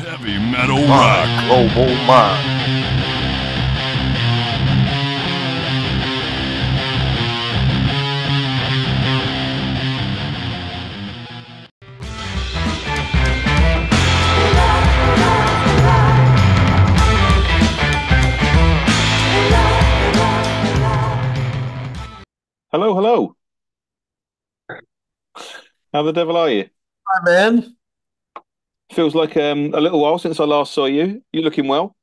Heavy metal My rock. global mind. Hello, hello. How the devil are you? Hi, man. Feels like a little while since I last saw you. You looking well?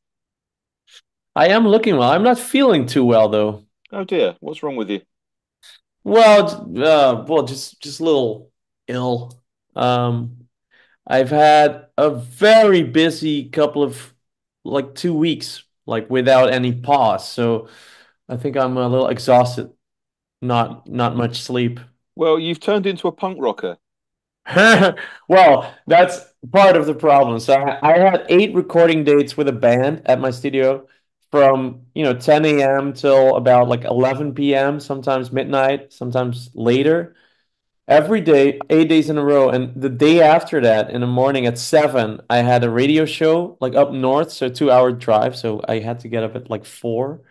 I am looking well. I'm not feeling too well though. Oh dear, what's wrong with you? Just a little ill. Um, I've had a very busy couple of like 2 weeks, like without any pause. So I think I'm a little exhausted. Not much sleep. Well, you've turned into a punk rocker. Well, that's part of the problem. So I had 8 recording dates with a band at my studio from, 10 a.m. till about like 11 p.m., sometimes midnight, sometimes later, every day, 8 days in a row. And the day after that, in the morning at 7, I had a radio show like up north, so 2 hour drive. So I had to get up at like 4.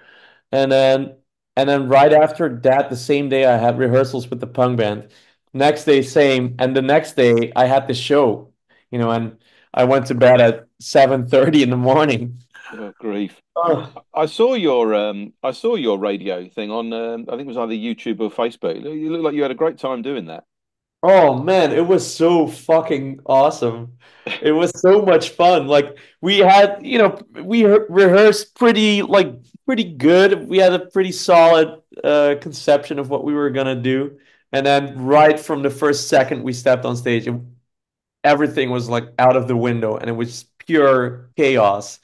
And then and then right after that, the same day I had rehearsals with the punk band. Next day, same. And the next day I had the show, and I went to bed at 7:30 in the morning. Oh, grief. Oh, I saw your radio thing on I think it was either YouTube or Facebook. You look like you had a great time doing that. oh man, it was so fucking awesome. It was so much fun. Like we had, we rehearsed pretty good. We had a pretty solid conception of what we were gonna do. And then right from the first second we stepped on stage, everything was like out of the window and it was pure chaos.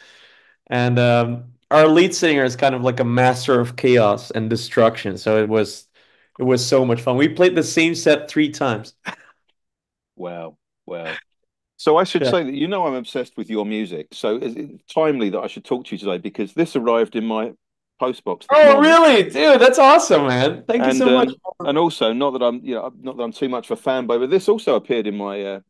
And our lead singer is kind of like a master of chaos and destruction. So it was so much fun. We played the same set 3 times. Wow, wow. So I should Yeah. say that I'm obsessed with your music. So is it timely that I should talk to you today because this arrived in my postbox this Oh, morning. really? Dude, that's awesome, man. Thank you And so much. also not that not that I'm too much of a fanboy, but this also appeared in my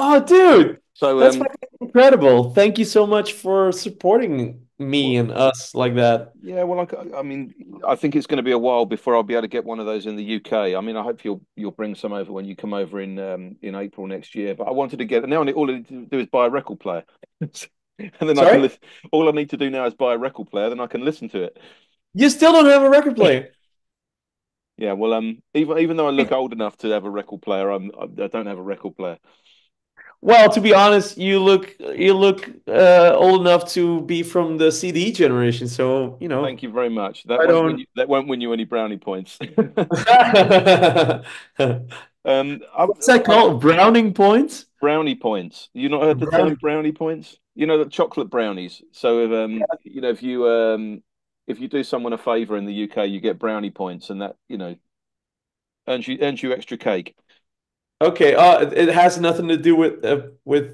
Oh, dude, so that's fucking incredible. Thank you so much for supporting me and us like that. yeah, well, I mean, I think it's going to be a while before I'll be able to get one of those in the UK. I mean, I hope you'll bring some over when you come over in April next year. But I wanted to get now. All I need to do is buy a record player, and then I can Sorry? listen. All I need to do now is buy a record player, then I can listen to it. You still don't have a record player. Yeah, well, even though I look old enough to have a record player, I don't have a record player. Well, to be honest, you look old enough to be from the CD generation, so Thank you very much. I don't. That won't win you any brownie points. What's that called? Browning points? Brownie points. You not heard the term Browning. brownie points? You know the chocolate brownies. So if you do someone a favor in the UK, you get brownie points, and that earns you extra cake. Okay, it has nothing to do with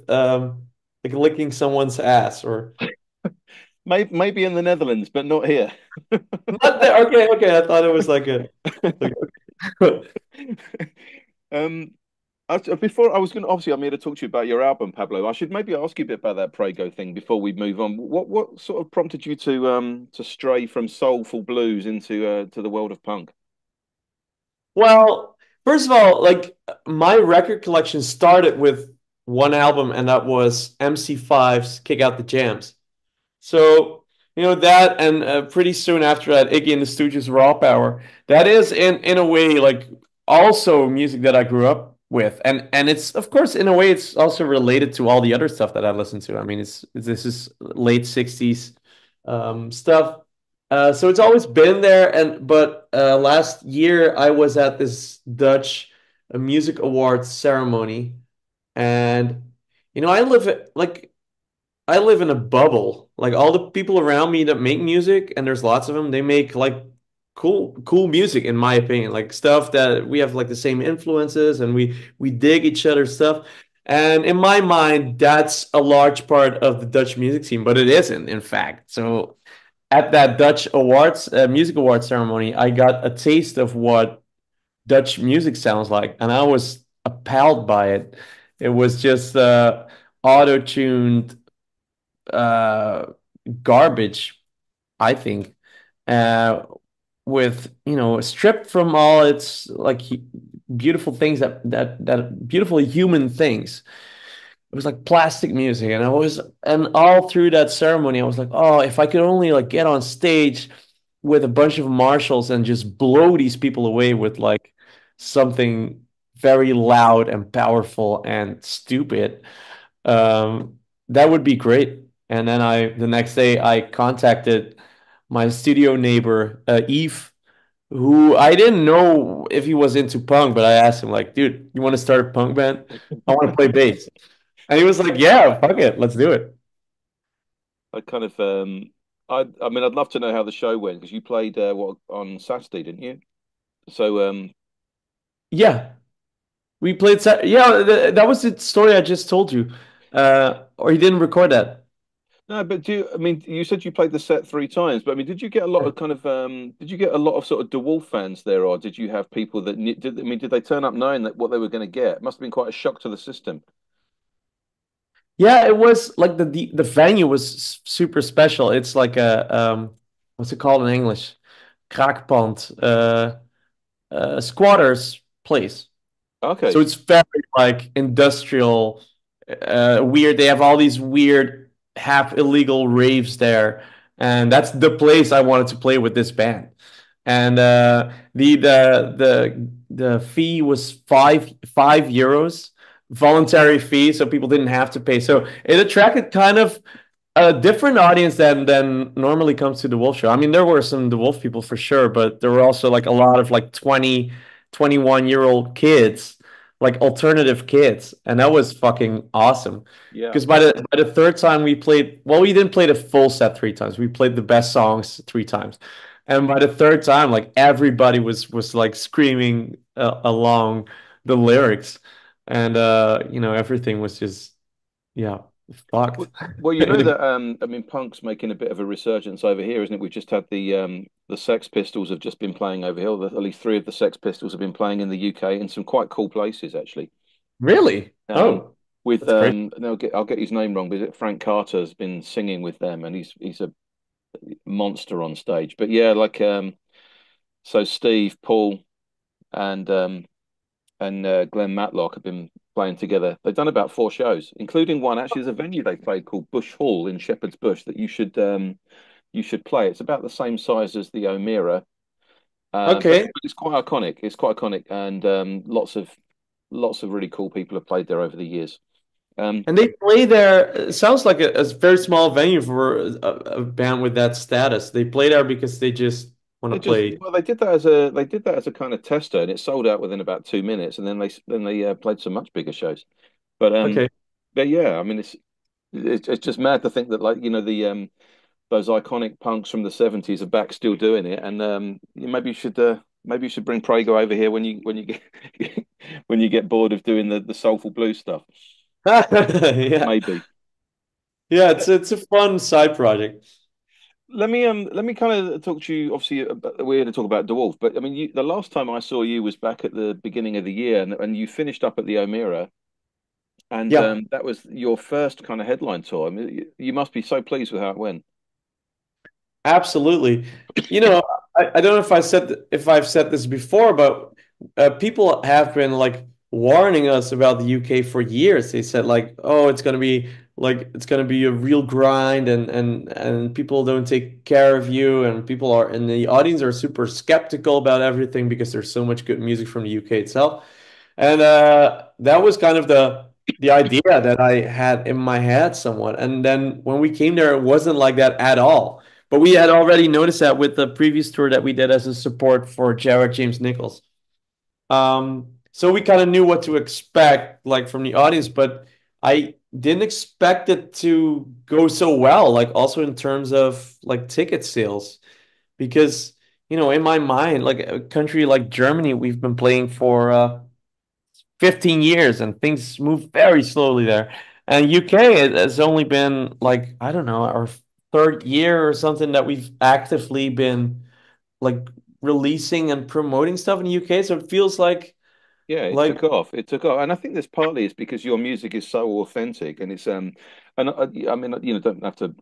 like licking someone's ass or Maybe in the Netherlands, but not here. not there. Okay, okay. I thought it was like Um, before I was going to obviously I'm here to talk to you about your album, Pablo. I should maybe ask you a bit about that Prego thing before we move on. What sort of prompted you to stray from soulful blues into to the world of punk? Well, first of all, like my record collection started with one album, and that was MC5's Kick Out the Jams. So, that, and pretty soon after that, Iggy and the Stooges' Raw Power. That is in a way like also music that I grew up with, and it's of course in a way it's also related to all the other stuff that I listen to. I mean, this is late '60s stuff, so it's always been there. And but last year I was at this Dutch music awards ceremony, and I live in a bubble. Like all the people around me that make music, and there's lots of them, they make like cool music in my opinion. Like stuff that we have like the same influences and we dig each other's stuff. And in my mind, that's a large part of the Dutch music scene, but it isn't, in fact. So at that Dutch awards, music awards ceremony, I got a taste of what Dutch music sounds like, and I was appalled by it. It was just auto-tuned uh, garbage, I think, uh, with stripped from all its like beautiful things that beautiful human things. It was like plastic music, and all through that ceremony, I was like, oh, if I could only like get on stage with a bunch of marshals and just blow these people away with like something very loud and powerful and stupid, that would be great. And then the next day, I contacted my studio neighbor, Eve, who I didn't know if he was into punk, but I asked him, like, dude, you want to start a punk band? I want to play bass. And he was like, yeah, fuck it, let's do it. I kind of I mean, I'd love to know how the show went because you played what on Saturday, didn't you? So Yeah, we played. Yeah, that was the story I just told you. Or he didn't record that. no, but I mean, you said you played the set 3 times, but I mean, did you get a lot of kind of did you get a lot of sort of Dewolff fans there, or did you have people that did? I mean, did they turn up knowing that what they were going to get? It must have been quite a shock to the system. Yeah, it was like the venue was super special. It's like a what's it called in English? Kraakpand, squatters place. Okay, So it's very like industrial, weird. They have all these weird half illegal raves there, and that's the place I wanted to play with this band. And the fee was five euros, voluntary fee, so people didn't have to pay. So it attracted kind of a different audience than normally comes to the Wolf show. I mean, there were some the Wolf people for sure, but there were also like a lot of like 20, 21-year-old kids, like alternative kids, and that was fucking awesome. yeah. Because by the third time we played, well, we didn't play the full set 3 times. We played the best songs 3 times, and by the third time, like everybody was like screaming along the lyrics, and everything was just yeah fucked. Well, you know that I mean, punk's making a bit of a resurgence over here, isn't it? We've just had the Sex Pistols have just been playing over here. At least three of the Sex Pistols have been playing in the UK in some quite cool places, actually. Really? Um, Oh, with that's great. no, I'll get his name wrong, but Frank Carter's been singing with them, and he's a monster on stage. But yeah, like so Steve, Paul, and Glenn Matlock have been playing together. They've done about 4 shows, including one actually. There's a venue they played called Bush Hall in Shepherd's Bush that you should play. It's about the same size as the O'Meara, but Okay. it's quite iconic. It's quite iconic, and lots of really cool people have played there over the years. Um, And they play there. It sounds like a very small venue for a band with that status. They play there because they just want to they just play. well, they did that as a kind of tester, and it sold out within about 2 minutes, and then they played some much bigger shows. But Okay. yeah, I mean it's just mad to think that like the those iconic punks from the 70s are back still doing it, and maybe you should bring Prego over here when you get when you get bored of doing the soulful blues stuff. Yeah. Maybe. Yeah, it's a fun side project. Let me kind of talk to you. Obviously, we're here to talk about Dewolf, but I mean, the last time I saw you was back at the beginning of the year, and you finished up at the O'Meara, and Yeah. that was your first kind of headline tour. I mean, you must be so pleased with how it went. Absolutely. You know, I don't know if I've said this before, but people have been like warning us about the UK for years. They said like, oh, it's gonna be a real grind, and people don't take care of you, and people are and the audience are super skeptical about everything because there's so much good music from the UK itself. And that was kind of the idea that I had in my head somewhat. And then when we came there, it wasn't like that at all. But we had already noticed that with the previous tour that we did as a support for Jared James Nichols. So we kind of knew what to expect, like from the audience, but I didn't expect it to go so well, like also in terms of like ticket sales, because in my mind, like a country like Germany, we've been playing for 15 years and things move very slowly there. And UK it has only been like, I don't know, our third year or something that we've actively been like releasing and promoting stuff in the UK. So it feels Yeah, it like took off. It took off, and I think this partly is because your music is so authentic, and it's And I mean, don't have to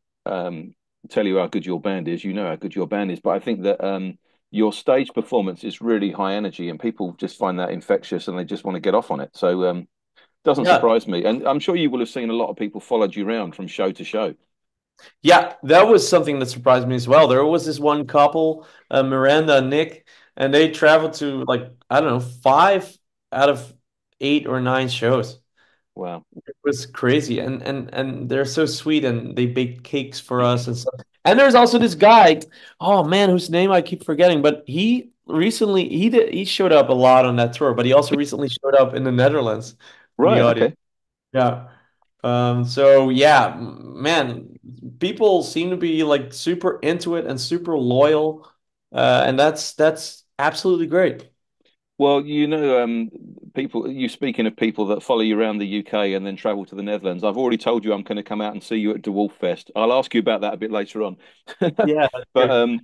tell you how good your band is. You know how good your band is, but I think that your stage performance is really high energy, and people just find that infectious, and they just want to get off on it. So doesn't Yeah. surprise me. And I'm sure you will have seen a lot of people followed you around from show to show. Yeah, that was something that surprised me as well. There was this one couple, Miranda and Nick, and they traveled to like, I don't know, 5 out of 8 or 9 shows. Wow. It was crazy. And they're so sweet and they bake cakes for us and stuff. And there's also this guy, oh man, whose name I keep forgetting, but he showed up a lot on that tour, but he also recently showed up in the Netherlands in the Right. audience. Okay. Yeah. So yeah, man, people seem to be like super into it and super loyal. And that's absolutely great. Well, people. You speaking of people that follow you around the UK and then travel to the Netherlands. I've already told you I'm going to come out and see you at Dewolff Fest. I'll ask you about that a bit later on. Yeah, that's But great.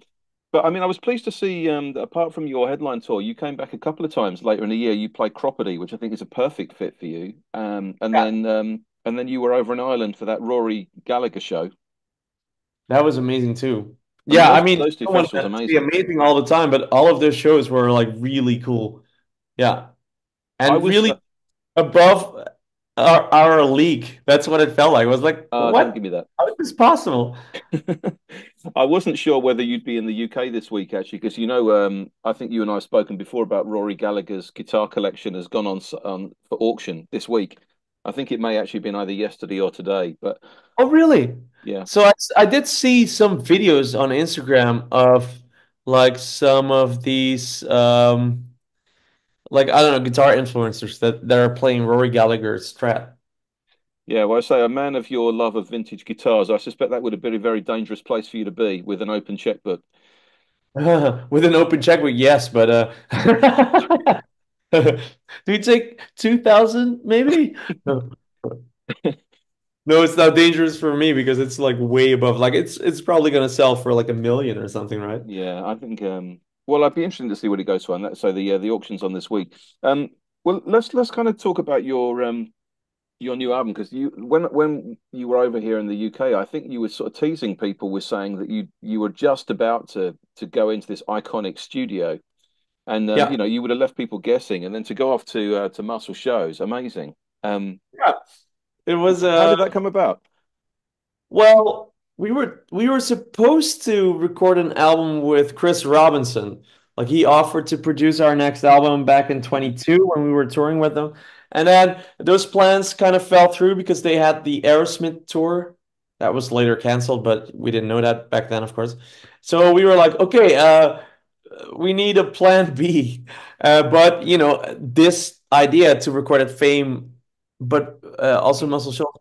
I mean, I was pleased to see that apart from your headline tour, you came back a couple of times later in the year. You played Cropperty, which I think is a perfect fit for you. And then you were over in Ireland for that Rory Gallagher show. That was amazing too. I mean, Yeah, I mean, those two I don't want festivals to be amazing. amazing all the time, but all of their shows were like really cool. Yeah. I And was really above our league. That's what it felt like. I was like, don't what? give me that. How is this possible? I wasn't sure whether you'd be in the UK this week, actually, because I think you and I have spoken before about Rory Gallagher's guitar collection has gone on for auction this week. I think it may actually been either yesterday or today, but Oh, really? yeah, So I did see some videos on Instagram of like some of these like I don't know guitar influencers that are playing Rory Gallagher's Strat. yeah. Well, I say a man of your love of vintage guitars, I suspect that would have been a very dangerous place for you to be with an open checkbook. With an open checkbook, yes, but do you take 2,000 maybe? No. No, it's not dangerous for me because it's like way above. Like it's probably gonna sell for like 1 million or something, right? Yeah, I think. Well, I'd be interested to see what it goes for. And so the auction's on this week. Well, let's kind of talk about your new album because when you were over here in the UK, I think you were sort of teasing people with saying that you were just about to go into this iconic studio, and Yeah. you would have left people guessing, and then to go off to Muscle Shows, amazing. Um, Yeah. It was how did that come about? well, we were supposed to record an album with Chris Robinson. Like he offered to produce our next album back in Mhm. 22 when we were touring with them. And then those plans kind of fell through because they had the Aerosmith tour that was later canceled, but we didn't know that back then, of course. So we were like, okay, we need a plan B. But this idea to record at Fame, but also Muscle Shoals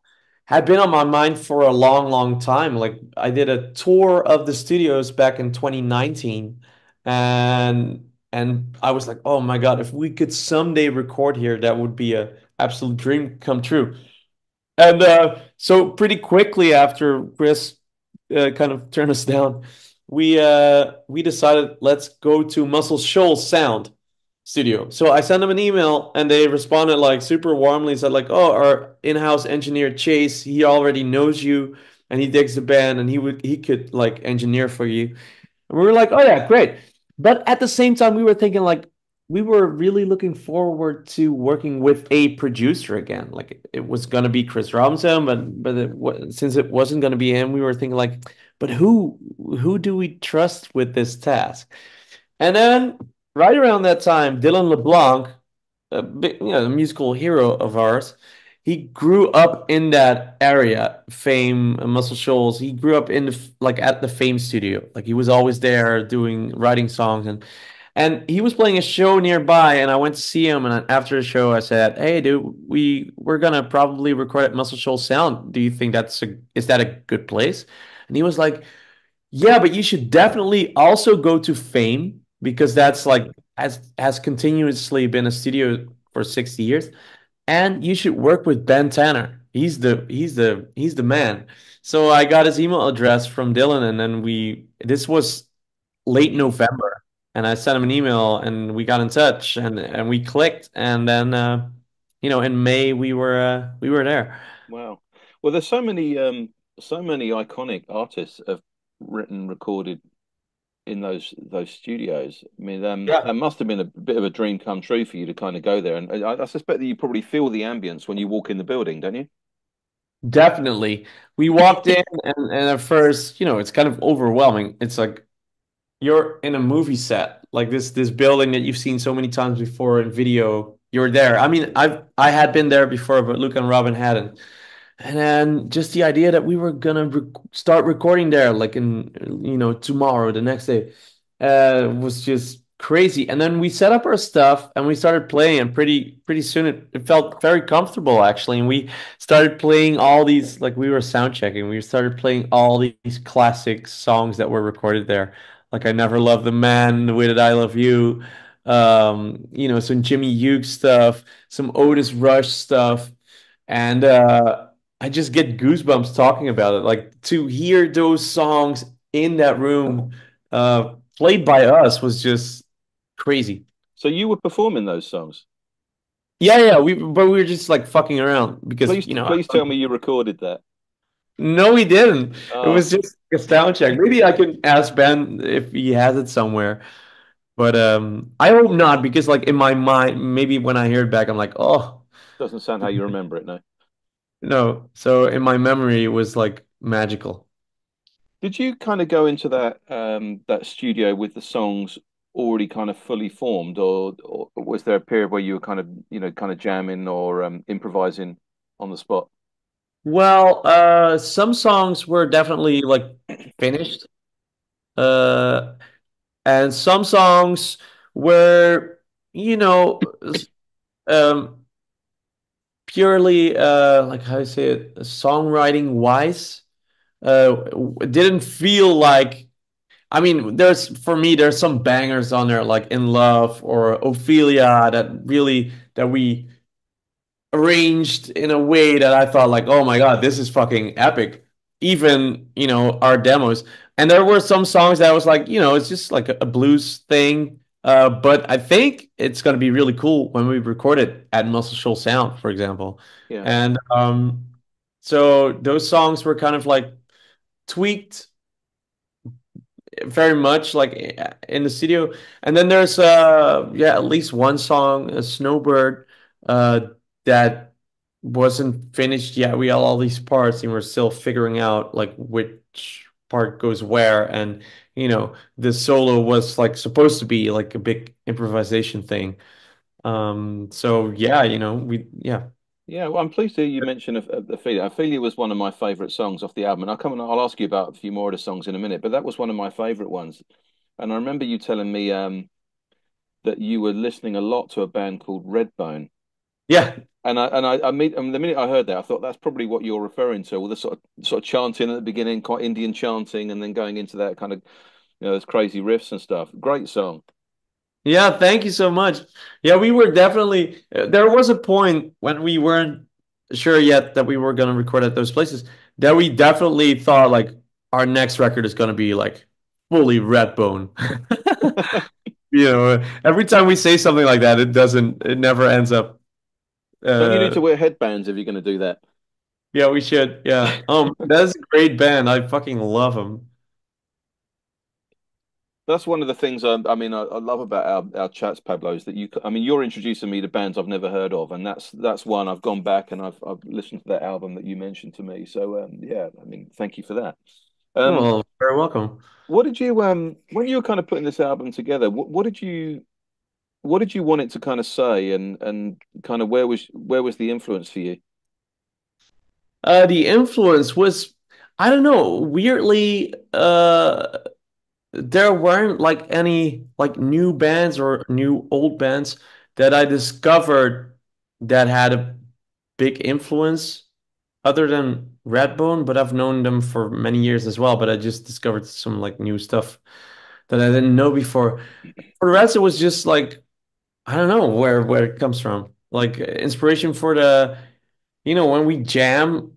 had been on my mind for a long, long time. Like I did a tour of the studios back in 2019, and I was like, oh my God, if we could someday record here, that would be a absolute dream come true. And so pretty quickly after Chris kind of turned us down, we decided let's go to Muscle Shoals Sound Studio. So I sent them an email and they responded like super warmly, said like, "Oh, our in-house engineer Chase, he already knows you and he digs the band and he could like engineer for you." And we were like, "Oh yeah, great." But at the same time, we were thinking like we were really looking forward to working with a producer again. Like it was gonna be Chris Robinson, since it wasn't gonna be him, we were thinking like, but who do we trust with this task? And then right around that time, Dylan LeBlanc, a big, a musical hero of ours, he grew up in that area, Fame, Muscle Shoals. He grew up in like at the Fame studio. Like he was always there doing writing songs and he was playing a show nearby, and I went to see him. And after the show, I said, "Hey, dude, we're gonna probably record at Muscle Shoals Sound. Do you think is that a good place?" And he was like, "Yeah, but you should definitely also go to Fame because that's like has continuously been a studio for 60 years, and you should work with Ben Tanner. He's the man." So I got his email address from Dylan, and then this was late November, and I sent him an email, and we got in touch, and we clicked, and then in May we were there. Wow. Well, there's so many iconic artists have written, recorded in those studios. I mean, Yeah. that must have been a bit of a dream come true for you to kind of go there. And I suspect that you probably feel the ambience when you walk in the building, don't you? Definitely. We walked in and at first, it's kind of overwhelming. It's like you're in a movie set, like this building that you've seen so many times before in video. You're there. I mean, I had been there before, but Luke and Robin hadn't. And then just the idea that we were gonna start recording there, like in tomorrow, the next day, was just crazy. And then we set up our stuff and we started playing, and pretty soon it felt very comfortable actually. And we started playing all these, like we were sound checking. We started playing all these classic songs that were recorded there, like "I Never Loved the Man," "The Way That I Love You," some Jimmy Hughes stuff, some Otis Rush stuff, and I just get goosebumps talking about it. Like to hear those songs in that room, played by us, was just crazy. So you were performing those songs. Yeah, yeah. But we were just like fucking around because Please tell me you recorded that. no, we didn't. It Oh, was just a sound check. Maybe I can ask Ben if he has it somewhere. But I hope not, because like in my mind, maybe when I hear it back, I'm like, oh doesn't sound how you remember it, no. no. So in my memory, it was like magical. Did you kind of go into that studio with the songs already kind of fully formed, or was there a period where you were kind of kind of jamming or improvising on the spot? Well, some songs were definitely like finished, uh, and some songs were, you know, um, purely like how you say it, songwriting wise. It didn't feel like. I mean, there's some bangers on there like "In Love" or "Ophelia" that we arranged in a way that I thought like, oh my God, this is fucking epic. Even, our demos. And there were some songs that was like, it's just like a blues thing. But I think it's gonna be really cool when we record it at Muscle Shoals Sound, for example. Yeah. And so those songs were kind of like tweaked very much like in the studio. And then there's at least one song, a Snowbird, uh that wasn't finished yet. We had all these parts and we're still figuring out like which part goes where. And the solo was like supposed to be like a big improvisation thing. So yeah, we yeah. Yeah, well, I'm pleased to hear you mention Ophelia. Ophelia was one of my favorite songs off the album, and I'll ask you about a few more of the songs in a minute. But that was one of my favorite ones, and I remember you telling me that you were listening a lot to a band called Redbone, Yeah. and the minute I heard that, I thought that's probably what you're referring to, all the sort of chanting at the beginning, quite Indian chanting, and then going into that kind of those crazy riffs and stuff. Great song. Yeah, thank you so much. Yeah, we were definitely, there was a point when we weren't sure yet that we were going to record at those places, that we definitely thought like our next record is going to be like fully Redbone. Every time we say something like that, it never ends up. Don't you need Uh, to wear headbands if you're going to do that? yeah, we should. Yeah. That's a great band. I fucking love them. That's one of the things I love about our chats, Pablo, is that you're introducing me to bands I've never heard of, and that's one I've gone back and I've listened to that album that you mentioned to me. So yeah, I mean, thank you for that. Um, Oh, very welcome. what did you when you were kind of putting this album together? What did you want it to kind of say, and kind of where was the influence for you? The influence was, I don't know, weirdly, there weren't like any like new bands or new old bands that I discovered that had a big influence other than Redbone, but I've known them for many years as well. But I just discovered some like new stuff that I didn't know before. For the rest, it was just like I don't know where it comes from. Like inspiration for when we jam,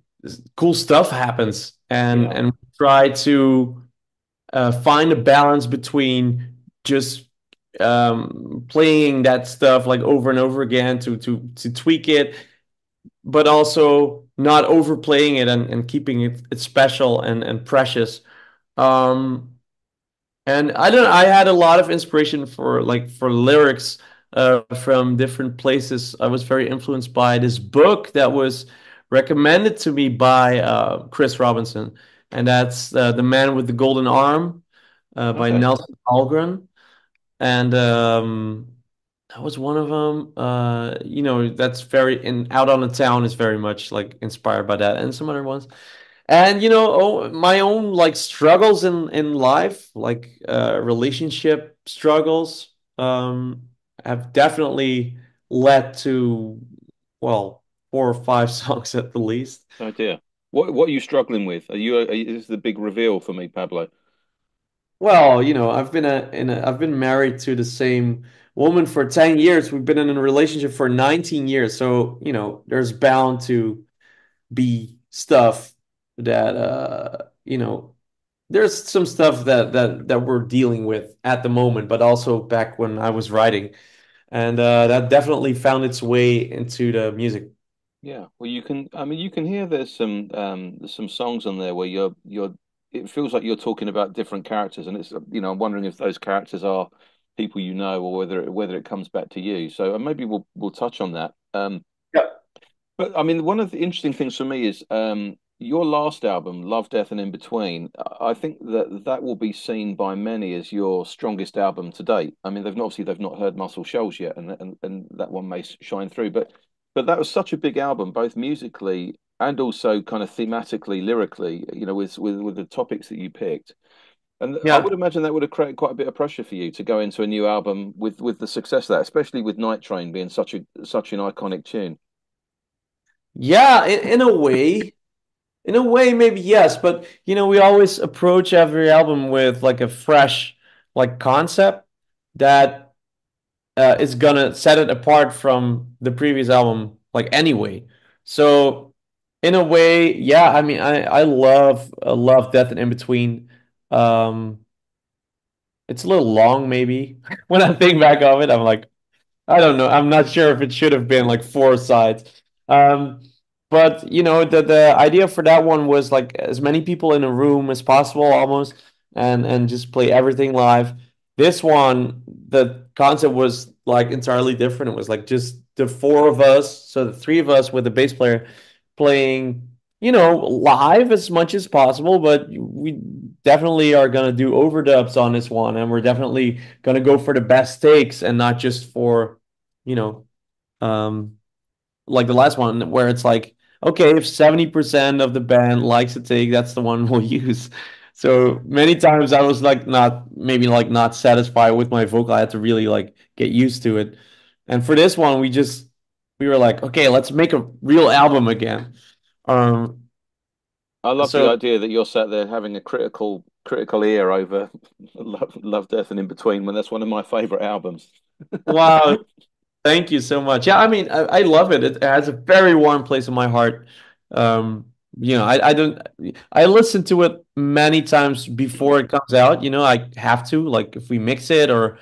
cool stuff happens, and Yeah. and we try to find a balance between just playing that stuff like over and over again to tweak it, but also not overplaying it and keeping it special and precious. Um, and I don't know, I had a lot of inspiration for lyrics from different places. I was very influenced by this book that was recommended to me by Chris Robinson, and that's The Man with the Golden Arm by Okay. Nelson Algren. And that was one of them. That's very in Out on the Town is very much like inspired by that, and some other ones. And my own like struggles in life, like relationship struggles, have definitely led to, well, 4 or 5 songs at the least. Oh dear. What are you struggling with? Is this the big reveal for me, Pablo? Well, I've been married to the same woman for 10 years. We've been in a relationship for 19 years. So, there's bound to be stuff that there's some stuff that we're dealing with at the moment, but also back when I was writing. And that definitely found its way into the music. Yeah, well, I mean, you can hear there's some songs on there where it feels like you're talking about different characters, and I'm wondering if those characters are people you know, or whether it comes back to you. So maybe we'll touch on that. Yeah. But I mean, one of the interesting things for me is your last album, Love, Death, and In Between. I think that will be seen by many as your strongest album to date. I mean, they've not heard Muscle Shoals yet, and that one may shine through. But that was such a big album, both musically and also kind of thematically, lyrically. With the topics that you picked. And I Yeah. would imagine that would have created quite a bit of pressure for you to go into a new album with the success of that, especially with Night Train being such an iconic tune. Yeah, in a way, maybe yes, but we always approach every album with like a fresh like concept that is gonna set it apart from the previous album, like anyway. So in a way, yeah, I mean, I love Death and In Between. Um, it's a little long, maybe. When I think back of it, I'm like, I don't know. I'm not sure if it should have been like 4 sides. Um, but the idea for that one was like as many people in a room as possible, almost, and just play everything live. This one, the concept was like entirely different. It was like just the four of us, so the three of us with the bass player playing, live as much as possible. But we definitely are gonna do overdubs on this one, and we're definitely gonna go for the best takes and not just for you know, um, like the last one where it's like, okay, if 70% of the band likes a take, that's the one we'll use. So many times I was like not satisfied with my vocal. I had to really like get used to it. And for this one, we were like, okay, let's make a real album again. Um, I love the so idea that you're sat there having a critical ear over Love, Death, and In Between when that's one of my favorite albums. wow, thank you so much. Yeah, I mean, I love it. It has a very warm place in my heart. Um, I don't. I listen to it many times before it comes out. I have to like if we mix it or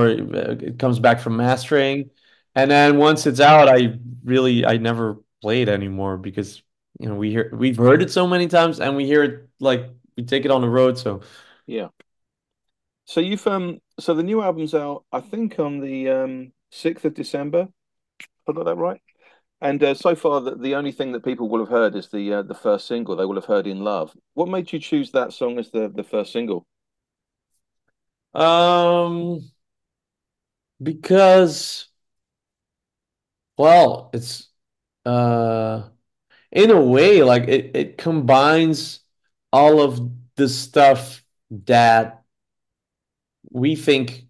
it comes back from mastering, and then once it's out, I never play it anymore because we've heard it so many times and we hear it like we take it on the road. So Yeah. So the new album's out, I think on the 6th of December. I got that right. And so far, the only thing that people will have heard is the first single. They will have heard "In Love." What made you choose that song as the first single? um, because well, it's uh. in a way, like it combines all of the stuff that we think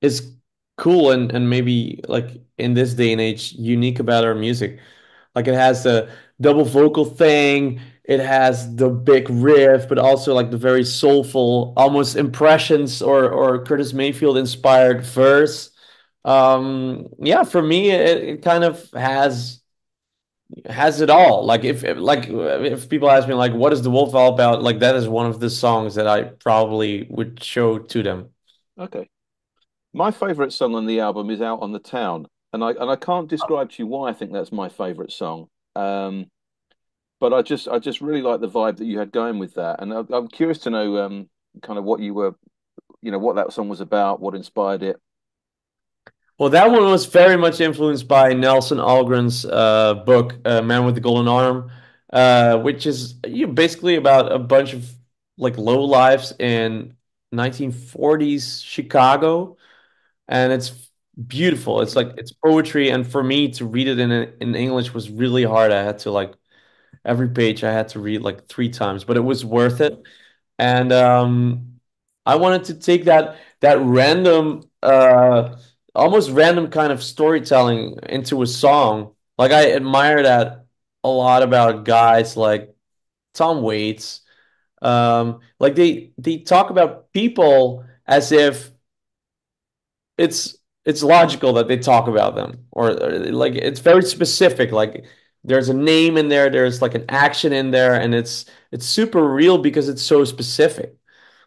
is cool and maybe like in this day and age unique about our music. Like it has the double vocal thing, it has the big riff, but also like the very soulful, almost impressions or Curtis Mayfield inspired verse. Yeah, for me, it kind of has it all. Like if people ask me like what is Dewolff all about, like that is one of the songs that I probably would show to them. Okay. My favorite song on the album is "Out on the Town." and I can't describe to you why I think that's my favorite song. Um, but I just really like the vibe that you had going with that, and I'm curious to know kind of what you were, what that song was about, what inspired it. Well, that one was very much influenced by Nelson Algren's book, Man with the Golden Arm, which is basically about a bunch of like low lives in 1940s Chicago, and it's beautiful. It's like it's poetry, and for me to read it in English was really hard. I had to like every page I had to read like three times, but it was worth it. And I wanted to take that random, almost random kind of storytelling into a song. Like I admire that a lot about guys like Tom Waits. Like they talk about people as if it's logical that they talk about them, or like it's very specific. Like there's a name in there, there's like an action in there, and it's super real because it's so specific.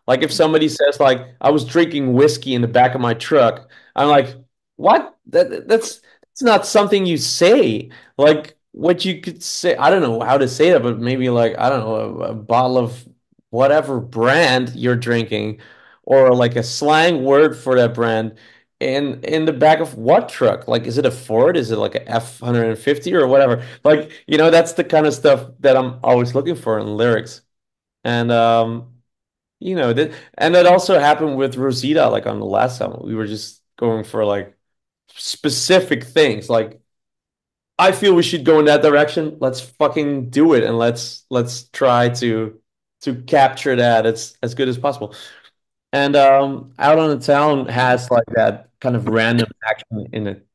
Like if somebody says like I was drinking whiskey in the back of my truck, I'm like, what? That's not something you say. Like what you could say, I don't know how to say that, but maybe like I don't know a bottle of whatever brand you're drinking, or like a slang word for that brand. In the back of what truck? Like, is it a Ford? Is it like a F-150 or whatever? Like, that's the kind of stuff that I'm always looking for in lyrics. And that also happened with Rosita, like on the last album. We were just going for like specific things. Like, I feel we should go in that direction. Let's fucking do it, and let's try to capture that as good as possible. And Out on the Town has like that kind of random action in it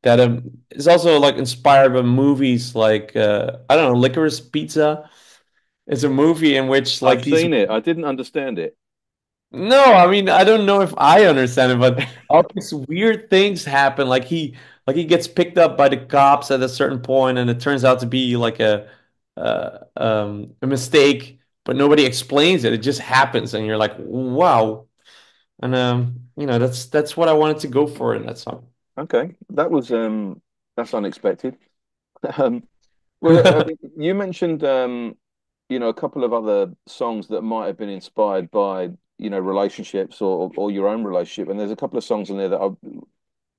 that is also like inspired by movies like I don't know, Licorice Pizza. It's a movie in which I've like these seen it. I didn't understand it. No, I mean I don't know if I understand it, but all these weird things happen. Like he gets picked up by the cops at a certain point, and it turns out to be like a mistake, but nobody explains it. It just happens, and you're like, wow. And that's what I wanted to go for in that song. Okay, that's unexpected. Um, well, you mentioned a couple of other songs that might have been inspired by relationships or your own relationship, and there's a couple of songs in there that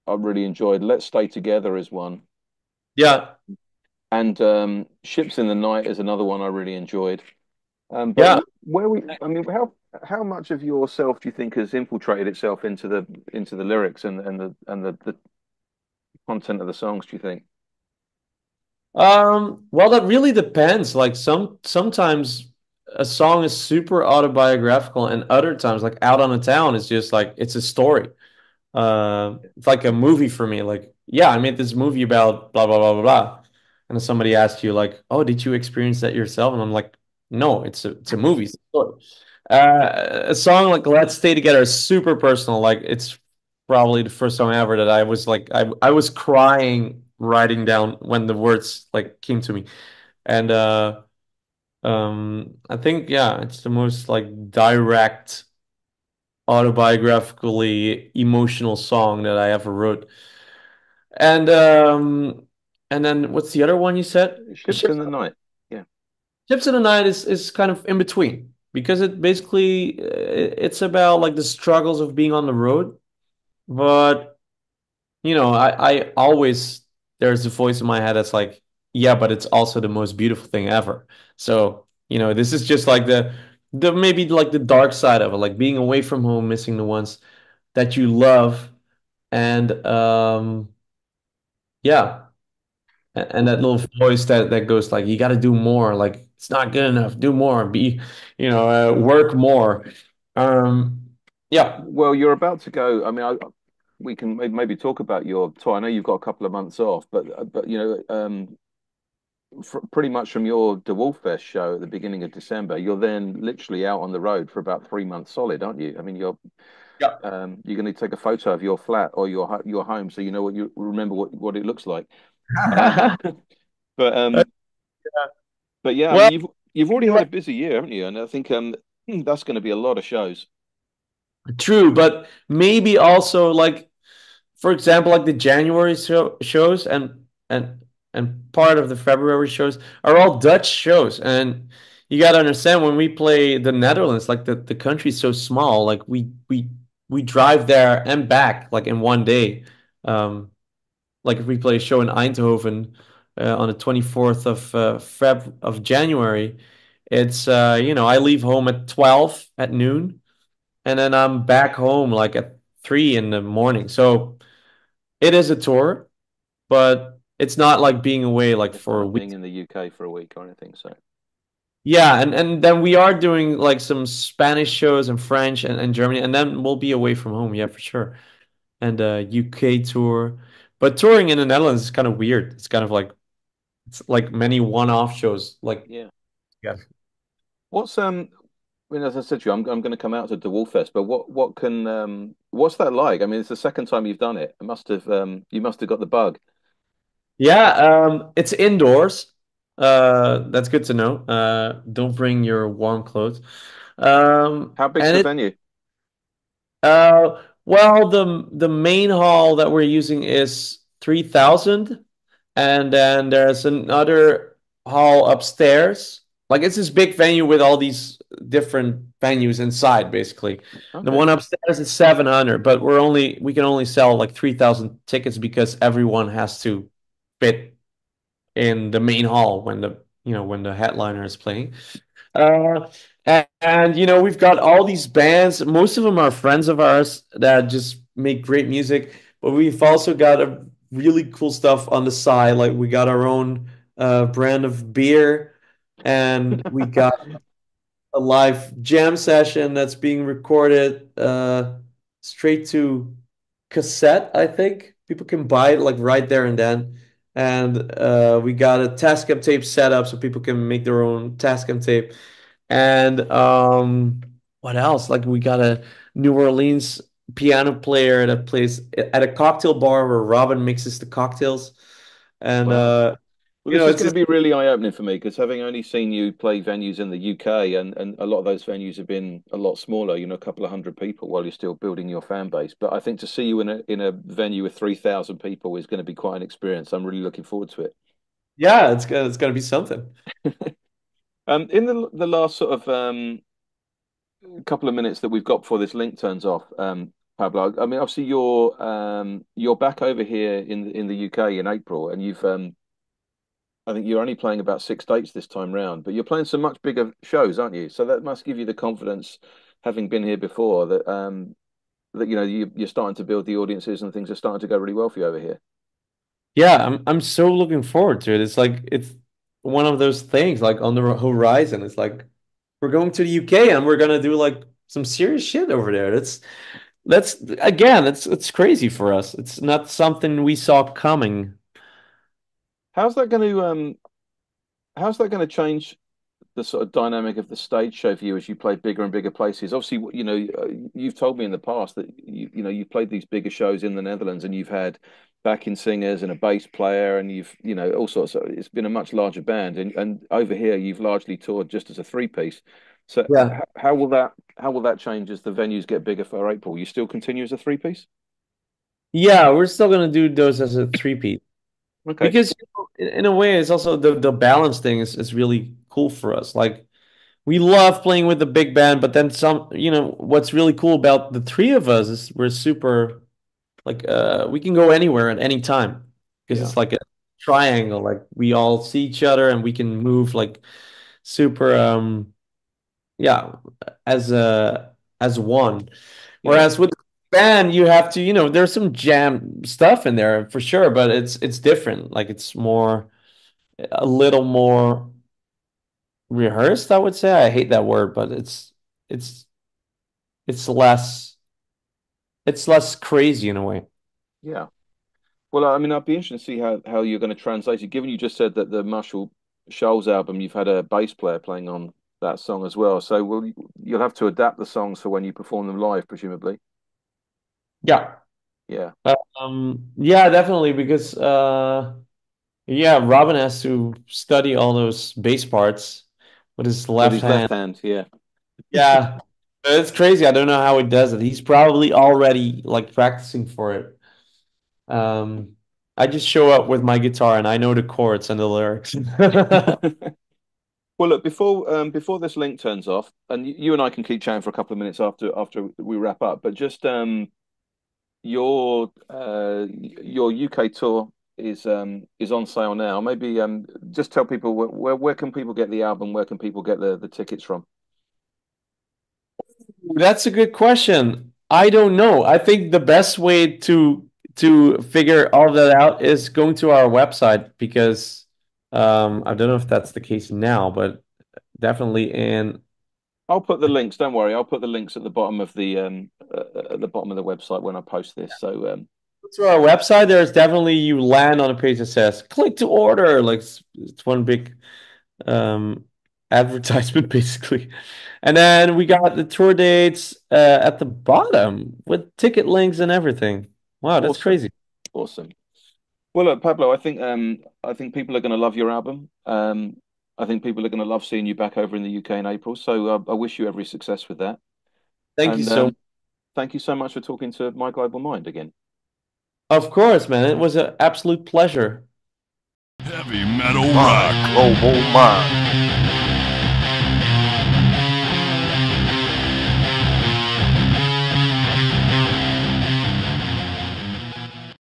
I really enjoyed. Let's Stay Together is one, Yeah, and Ships in the Night is another one I really enjoyed. But yeah. I mean, how much of yourself do you think has infiltrated itself into the lyrics and the content of the songs, do you think? Well, that really depends. Like sometimes a song is super autobiographical, and other times, like Out on the Town, is just like it's a story. It's like a movie for me. Like, yeah, I made this movie about blah blah blah blah blah, and then somebody asked you like, "Oh, did you experience that yourself?" And I'm like, "No, it's a movie. It's a story." A song like "Let's Stay Together" is super personal. Like, it's probably the first song ever that I was like, I was crying writing down when the words like came to me, and I think yeah, it's the most like direct autobiographically emotional song that I ever wrote. And then what's the other one you said? Ships in the Night. Yeah. Ships in the Night is kind of in between because it basically it's about like the struggles of being on the road. But I always there's a voice in my head that's like, yeah, but it's also the most beautiful thing ever. So, this is just like the maybe like the dark side of it, like being away from home, missing the ones that you love. And yeah, and that little voice that goes like, you got to do more. Like it's not good enough. Do more. Work more. Um, yeah, Well, you're about to go. I mean, we can maybe talk about your tour. I know you've got a couple of months off, but pretty much from your Dewolff Fest show at the beginning of December, you're then literally out on the road for about 3 months solid, aren't you? I mean, yeah. you're going to take a photo of your flat or your home, so you know what you remember what it looks like. Um, but but yeah, I Well, mean, you've already had a busy year, haven't you? And I think that's going to be a lot of shows. true, but maybe also like for example, like the January shows and part of the February shows are all Dutch shows. And you got to understand when we play the Netherlands, like the country's so small, like we drive there and back like in one day. Um, like if we play a show in Eindhoven on the 24th of January, it's I leave home at 12 at noon, and then I'm back home like at 3 in the morning. So it is a tour, but it's not like being away like It's for a not week. being in the UK for a week or anything. So Yeah, and then we are doing like some Spanish shows and French and Germany, and then we'll be away from home, yeah, for sure. And UK tour. But touring in the Netherlands is kind of weird. It's kind of like it's like many one-off shows. Like yeah. yeah. What's I mean, as I said to you, I'm going to come out to Dewolff Fest, but what can what's that like? I mean, it's the second time you've done it. It must have you must have got the bug. Yeah, it's indoors. That's good to know. Don't bring your warm clothes. How big's And the it venue? well, the main hall that we're using is 3,000, and then there's another hall upstairs. Like it's this big venue with all these different venues inside, basically. The Okay. one upstairs is 700, but we can only sell like 3,000 tickets because everyone has to fit in the main hall when the headliner is playing. Uh, and we've got all these bands. Most of them are friends of ours that just make great music, but we've also got a really cool stuff on the side. Like we got our own brand of beer, and we got a live jam session that's being recorded straight to cassette, I think. People can buy it like right there and then. And we got a Tascam tape set up so people can make their own Tascam tape. And what else? Like we got a New Orleans piano player that plays at a cocktail bar where Robin mixes the cocktails. And Wow. Well, this is it's going to just be really eye-opening for me because having only seen you play venues in the UK and a lot of those venues have been a lot smaller, a couple of hundred people while you're still building your fan base. But I think to see you in a venue with 3,000 people is going to be quite an experience. I'm really looking forward to it. yeah, it's gonna be something. In the last sort of couple of minutes that we've got before this link turns off, Pablo, I mean, obviously you're back over here in the UK in April, and you've I think you're only playing about 6 dates this time round, but you're playing some much bigger shows, aren't you? So that must give you the confidence, having been here before, that you're starting to build the audiences and things are starting to go really well for you over here. Yeah, I'm so looking forward to it. It's like it's one of those things like on the horizon. It's like we're going to the UK and we're gonna do like some serious shit over there. That's again, it's crazy for us. It's not something we saw coming. How's that going to how's that going to change the sort of dynamic of the stage show for you as you play bigger and bigger places? Obviously, you've told me in the past that you've played these bigger shows in the Netherlands and you've had backing singers and a bass player and you've all sorts of, it's been a much larger band and over here you've largely toured just as a three piece. So Yeah. how will that change as the venues get bigger for April? You still continue as a three piece? Yeah, we're still gonna do those as a three-peat. Okay. Because in a way it's also the balance thing is really cool for us. Like we love playing with the big band, but then what's really cool about the three of us is we're super like we can go anywhere at any time because Yeah. it's like a triangle. Like we all see each other and we can move like super yeah as one. Yeah. Whereas with the band you have to there's some jam stuff in there for sure, but it's different. Like it's more a little more rehearsed, I would say. I hate that word, but it's it's less it's less crazy in a way. Yeah. Well, I mean, I'd be interested to see how you're going to translate it. Given you just said that the Muscle Shoals album, you've had a bass player playing on that song as well. So you'll have to adapt the songs for when you perform them live, presumably. Yeah. Yeah. Yeah, definitely because yeah, Robin has to study all those bass parts with his With left his left hand. hand, yeah. Yeah. It's crazy. I don't know how he does it. He's probably already like practicing for it. Um, I just show up with my guitar and I know the chords and the lyrics. Well, look, before this link turns off, and you and I can keep chatting for a couple of minutes after we wrap up, but just your UK tour is on sale now. Maybe just tell people where can people get the album? Where can people get the tickets from? That's a good question. I don't know. I think the best way to figure all that out is going to our website because I don't know if that's the case now, but definitely in I'll put the links. Don't worry, I'll put the links at the bottom of the bottom of the website when I post this. So to our website, there's definitely you land on a page that says click to order. Like it's one big um advertisement basically. And then we got the tour dates at the bottom with ticket links and everything. Wow, that's awesome, crazy. awesome. Well, look, Pablo, I think people are going to love your album. I think people are going to love seeing you back over in the UK in April. So I wish you every success with that. Thank you And so much. thank you so much for talking to My Global Mind again. Of course, man. It was an absolute pleasure. Heavy metal My rock. global mind.